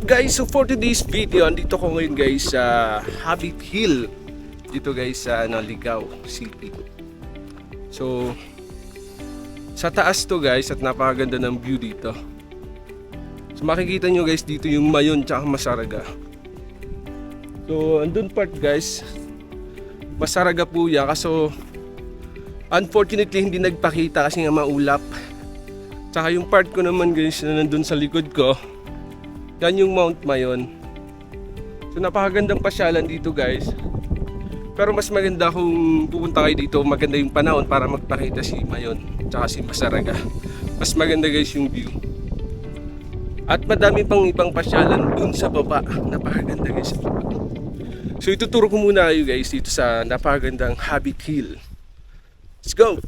Guys, so for today's video, andito ko ngayon guys sa Hobbit Hill. Dito guys sa Ligao City. So sa taas to guys at napakaganda ng view dito. So makikita nyo guys dito yung Mayon tsaka Masaraga. So andun part guys, Masaraga po yan, kaso unfortunately hindi nagpakita kasi nga maulap. Tsaka yung part ko naman guys na nandun sa likod ko, yan yung Mount Mayon. So napakagandang pasyalan dito guys. Pero mas maganda kung pupunta kayo dito, maganda yung panahon para magpakita si Mayon tsaka si Masaraga. Mas maganda guys yung view. At madami pang ibang pasyalan dun sa baba. Napakaganda guys sa baba. So ituturo ko muna kayo guys dito sa napakagandang Hobbit Hill. Let's go!